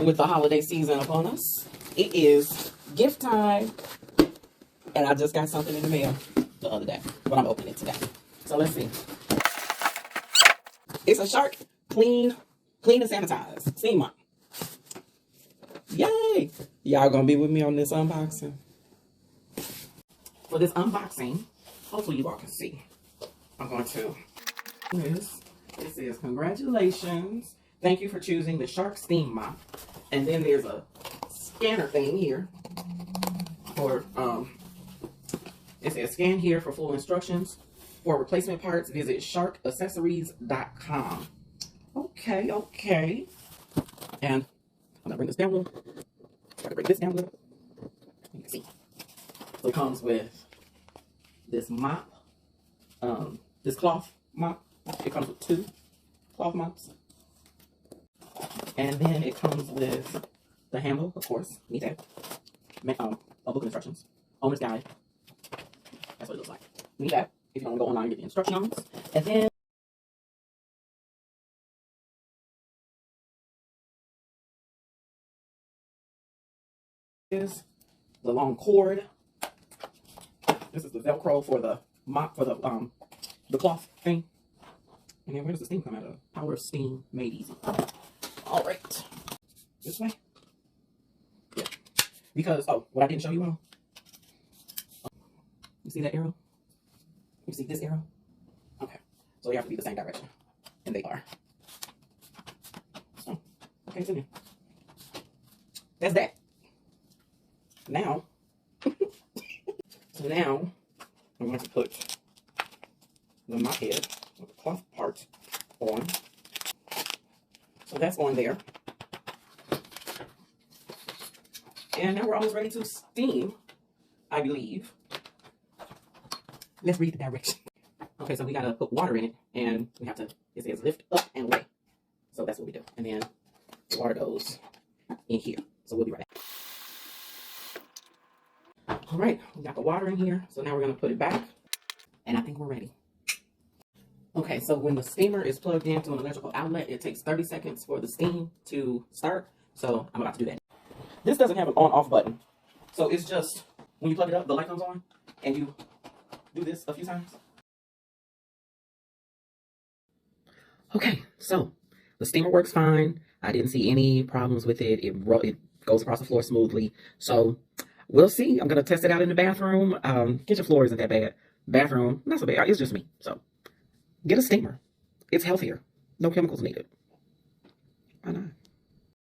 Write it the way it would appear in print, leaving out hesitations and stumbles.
with the holiday season upon us. It is gift time, and I just got something in the mail the other day, but I'm opening it today. So let's see. It's a Shark clean and sanitize Steam Mop. Yay! Y'all gonna be with me on this unboxing. For this unboxing, hopefully you all can see. I'm going to it says congratulations. Thank you for choosing the Shark Steam Mop. And then there's a scanner thing here for it says scan here for full instructions. For replacement parts, visit sharkaccessories.com. Okay. And I'm gonna bring this down a little. Try to bring this down a little. You can see. So it comes with this mop, this cloth mop. It comes with 2 cloth mops. And then it comes with the handle, of course. Need that. A book of instructions. Owner's guide. That's what it looks like. Need that if you want to go online and get the instructions. And then is the long cord. This is the Velcro for the mop for the cloth thing. And then where does the steam come out of? Power steam made easy. All right, this way. Yeah, because what I didn't show you all. You see that arrow? You see this arrow? Okay, so they have to be the same direction, and they are. So okay, it's in there. That's that. Now, so now I'm going to put the mop head with the cloth part on. So that's on there. And now we're almost ready to steam, I believe. Let's read the direction. Okay, so we gotta put water in it, and we have to, it says lift up and away. So that's what we do. And then the water goes in here. So we'll be right back. All right, we got the water in here. So now we're gonna put it back, and I think we're ready. Okay, so when the steamer is plugged into an electrical outlet, it takes 30 seconds for the steam to start. So I'm about to do that. This doesn't have an on-off button. So it's just, when you plug it up, the light comes on, and you do this a few times. Okay, so the steamer works fine. I didn't see any problems with it. It goes across the floor smoothly. So we'll see. I'm going to test it out in the bathroom. Kitchen floor isn't that bad. Bathroom, not so bad. It's just me. So get a steamer. It's healthier. No chemicals needed. Why not?